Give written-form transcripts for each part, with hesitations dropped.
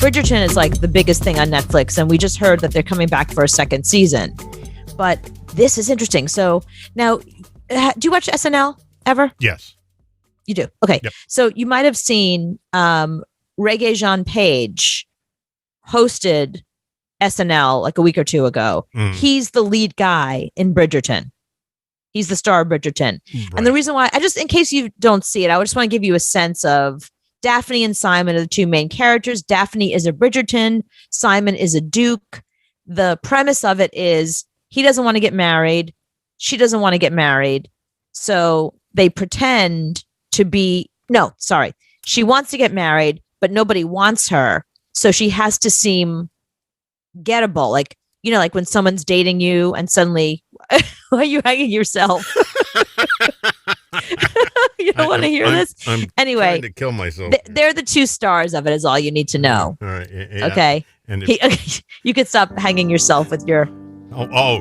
Bridgerton is like the biggest thing on Netflix, and we just heard that they're coming back for a second season. But this is interesting. So now, do you watch SNL ever? Yes. You do? Okay. Yep. So you might have seen Regé-Jean Page hosted SNL like a week or two ago. He's the lead guy in Bridgerton. He's the star of Bridgerton. Right. And the reason why, in case you don't see it, I just want to give you a sense of Daphne and Simon are the two main characters. Daphne is a Bridgerton. Simon is a Duke. The premise of it is he doesn't want to get married. She doesn't want to get married. So they pretend to be, she wants to get married, but nobody wants her. So she has to seem gettable. Like when someone's dating you and suddenly, why are you hanging yourself? You don't want to hear this? Anyway, trying to kill myself. They're the two stars of it is all you need to know. All right. Yeah. Okay. And you could stop hanging yourself with your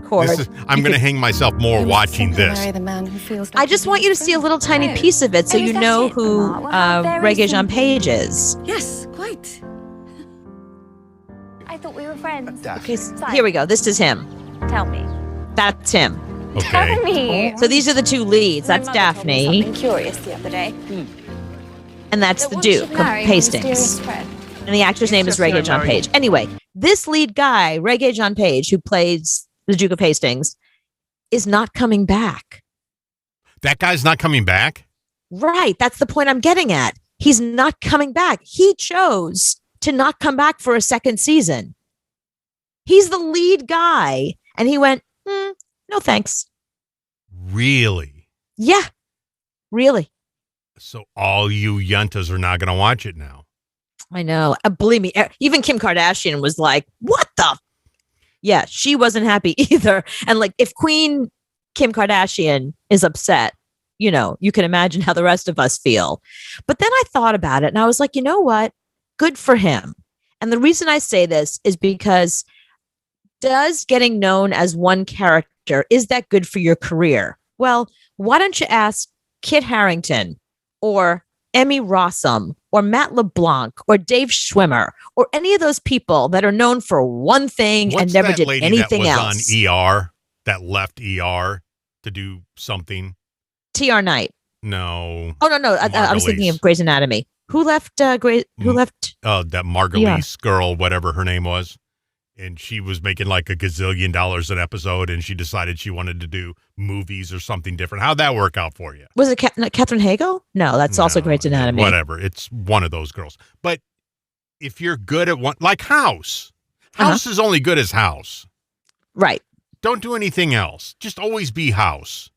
cord. I'm going to hang myself more watching this. I just want you to see a little tiny piece of it so you know who Regé-Jean Page is. Yes, quite. I thought we were friends. Okay, here we go. This is him. Tell me. That's him. Okay. Tell me. So these are the two leads. That's Daphne. Something curious the other day. And that's the Duke of Hastings. And the actor's name is Regé-Jean Page. Anyway, this lead guy, Regé-Jean Page, who plays the Duke of Hastings, is not coming back. That guy's not coming back? Right. That's the point I'm getting at. He's not coming back. He chose to not come back for a second season. He's the lead guy. And he went, no thanks. Really? Yeah. Really. So all you yuntas are not going to watch it now. I know. Believe me, even Kim Kardashian was like, what the? Yeah, she wasn't happy either. And like, if Queen Kim Kardashian is upset, you can imagine how the rest of us feel. But then I thought about it and I was like, you know what? Good for him. And the reason I say this is because does getting known as one character, is that good for your career? Well, why don't you ask Kit Harington or Emmy Rossum or Matt LeBlanc or Dave Schwimmer or any of those people that are known for one thing and never did anything else? On ER, that left ER to do something. TR Knight. No. Oh, no. I was thinking of Grey's Anatomy. Who left? Who left? Oh, that Margulies girl, whatever her name was. And she was making like $1 gazillion an episode, and she decided she wanted to do movies or something different. How'd that work out for you? Was it Catherine Hagel? No, that's also Grey's Anatomy. Whatever. It's one of those girls. But if you're good at one, like House. House is only good as House. Right. Don't do anything else. Just always be House.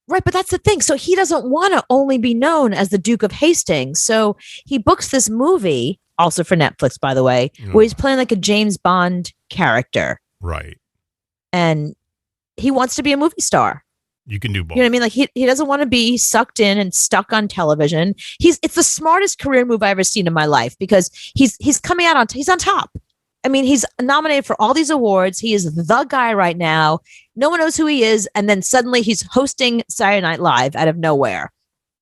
Right, but that's the thing. So he doesn't want to only be known as the Duke of Hastings. So he books this movie, also for Netflix, by the way, where he's playing like a James Bond character. Right. And he wants to be a movie star. You can do both. You know what I mean? Like he doesn't want to be sucked in and stuck on television. It's the smartest career move I've ever seen in my life because he's coming out he's on top. I mean, he's nominated for all these awards. He is the guy right now. No one knows who he is. And then suddenly he's hosting Saturday Night Live out of nowhere.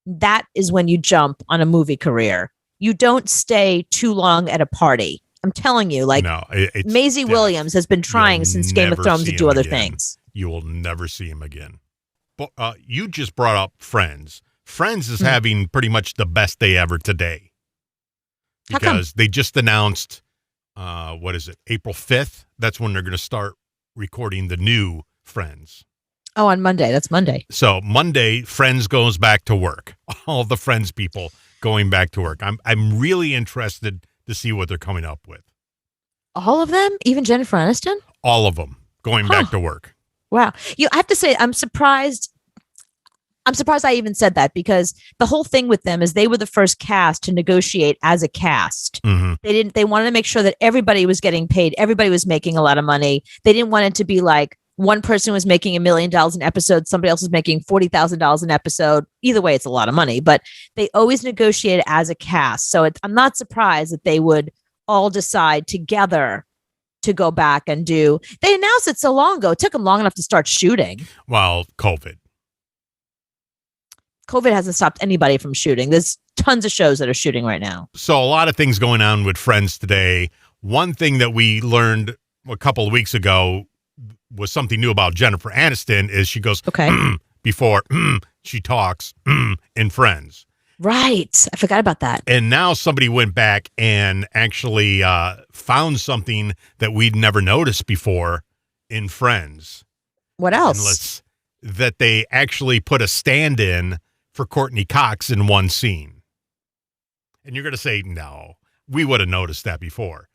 That is when you jump on a movie career. You don't stay too long at a party. I'm telling you, like Maisie Williams has been trying since Game of Thrones to do other things. You will never see him again. But you just brought up Friends. Friends is having pretty much the best day ever today. Because they just announced, April 5th? That's when they're going to start recording the new Friends. Oh, on Monday. That's Monday. So Monday, Friends goes back to work. All the Friends people going back to work. I'm really interested to see what they're coming up with. All of them? Even Jennifer Aniston? All of them going back to work. Wow. I have to say, I'm surprised. I'm surprised I even said that because the whole thing with them is they were the first cast to negotiate as a cast. Mm-hmm. They wanted to make sure that everybody was getting paid. Everybody was making a lot of money. They didn't want it to be like one person was making $1 million an episode. Somebody else was making $40,000 an episode. Either way, it's a lot of money, but they always negotiated as a cast. So I'm not surprised that they would all decide together to go back and do. They announced it so long ago. It took them long enough to start shooting. Well, COVID hasn't stopped anybody from shooting. There's tons of shows that are shooting right now. So a lot of things going on with Friends today. One thing that we learned a couple of weeks ago was something new about Jennifer Aniston is she goes, okay, before she talks in Friends. Right. I forgot about that. And now somebody went back and actually found something that we'd never noticed before in Friends. What else? That they actually put a stand-in for Courtney Cox in one scene. And you're going to say, no, we would have noticed that before.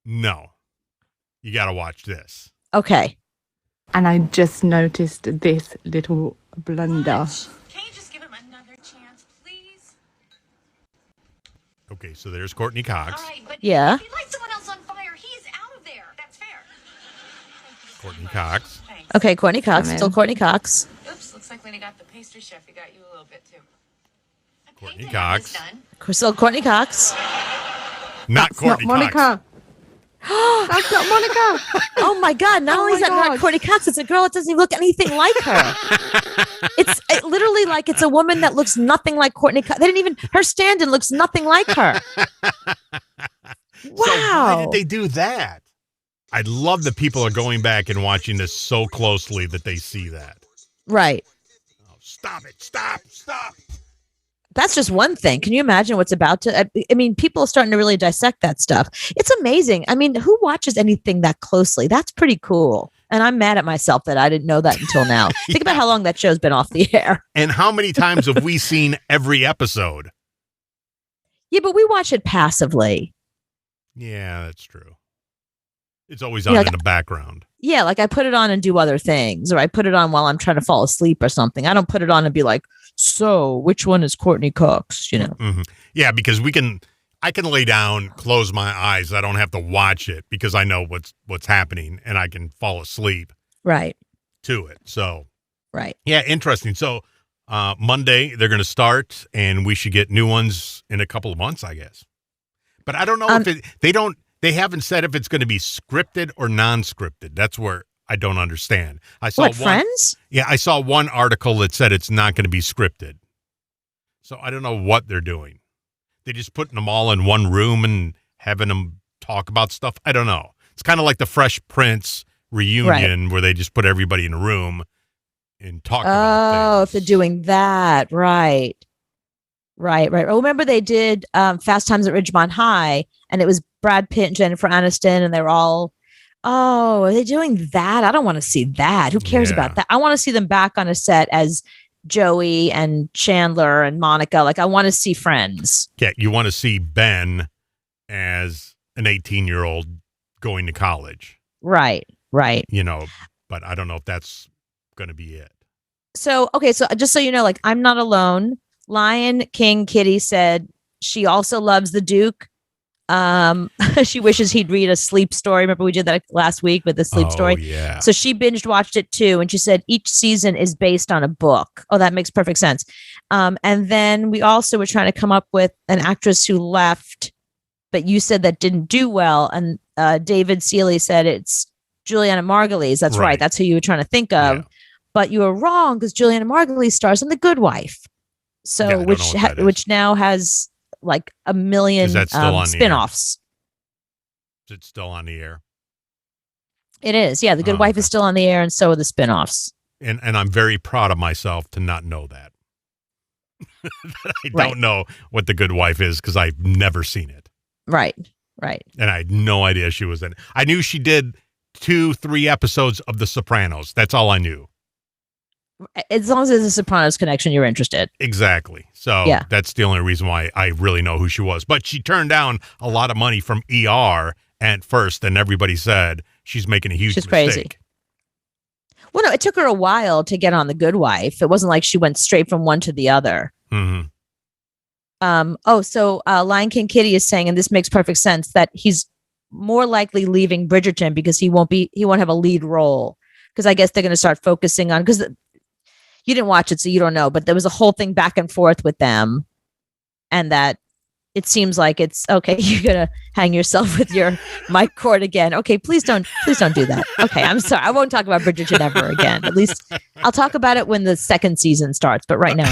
No. You got to watch this. Okay. And I just noticed this little blunder. Can you just give him another chance, please? Okay, so there's Courtney Cox. All right, but Yeah. if he lights someone else on fire, he's out of there. That's fair. Courtney Cox. Thanks. Okay, Courtney Cox. Still Courtney Cox. Oops, looks like when he got the pastry chef, he got you a little bit too. Courtney Cox. Still Courtney Cox. Not Courtney Not Monica. Cox. That's not Monica. Oh my God! Not only is that not Courtney Cox, it's a girl that doesn't even look anything like her. It's literally like it's a woman that looks nothing like Courtney Cox. They didn't even her stand-in looks nothing like her. Wow! So why did they do that? I love that people are going back and watching this so closely that they see that. Right. Oh, stop it! Stop! That's just one thing. Can you imagine what's about to? I mean, people are starting to really dissect that stuff. It's amazing. I mean, who watches anything that closely? That's pretty cool. And I'm mad at myself that I didn't know that until now. Think about how long that show's been off the air. And how many times have we seen every episode? Yeah, but we watch it passively. Yeah, that's true. It's always on in the background. Yeah, like I put it on and do other things, or I put it on while I'm trying to fall asleep or something. I don't put it on and be like, so which one is Courtney Cox? You know? Mm-hmm. Yeah, because I can lay down, close my eyes. I don't have to watch it because I know what's happening and I can fall asleep. Right. To it. So. Right. Yeah, interesting. So Monday they're going to start, and we should get new ones in a couple of months, I guess. But I don't know if they haven't said if it's going to be scripted or non-scripted. That's where I don't understand. I saw Friends? Yeah, I saw one article that said it's not going to be scripted. So I don't know what they're doing. They just putting them all in one room and having them talk about stuff. I don't know. It's kind of like the Fresh Prince reunion where they just put everybody in a room and talk about things. Oh, if they're doing that. Right. Well, remember they did Fast Times at Ridgemont High, and it was Brad Pitt and Jennifer Aniston, and they were all, oh, are they doing that? I don't want to see that. Who cares about that? I want to see them back on a set as Joey and Chandler and Monica. Like, I want to see Friends. Yeah, you want to see Ben as an 18-year-old going to college. Right. You know, but I don't know if that's going to be it. So, okay, so just so you know, like, I'm not alone. Lion King Kitty said she also loves the Duke. She wishes he'd read a sleep story. Remember we did that last week with the sleep story? Yeah. So she binged watched it too. And she said each season is based on a book. Oh, that makes perfect sense. And then we also were trying to come up with an actress who left, but you said that didn't do well. And David Seeley said it's Juliana Margulies. That's right. That's who you were trying to think of. Yeah. But you were wrong because Juliana Margulies stars in The Good Wife. So which now has like a million spinoffs. Is it still on the air? It is. Yeah. The Good Wife is still on the air, and so are the spinoffs. And I'm very proud of myself to not know that. That I don't know what The Good Wife is because I've never seen it. Right. And I had no idea she was in it. I knew she did 2-3 episodes of The Sopranos. That's all I knew. As long as there's a Sopranos connection, you're interested. Exactly. So that's the only reason why I really know who she was. But she turned down a lot of money from ER at first, and everybody said she's making a huge mistake. Crazy. Well, no, it took her a while to get on The Good Wife. It wasn't like she went straight from one to the other. Mm-hmm. So Lion King Kitty is saying, and this makes perfect sense, that he's more likely leaving Bridgerton because he won't have a lead role. Because I guess they're going to start focusing on, because you didn't watch it, so you don't know, but there was a whole thing back and forth with them, and that it seems like it's okay. You're gonna hang yourself with your mic cord again. Okay, please don't do that. Okay, I'm sorry. I won't talk about Bridgerton ever again. At least I'll talk about it when the second season starts. But right now,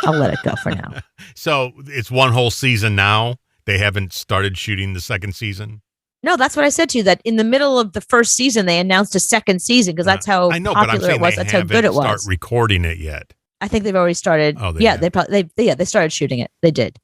I'll let it go for now. So it's one whole season now. They haven't started shooting the second season. No, that's what I said to you. That in the middle of the first season, they announced a second season because that's how popular it was. That's how good it was. Start recording it yet? I think they've already started. Oh, they started shooting it. They did.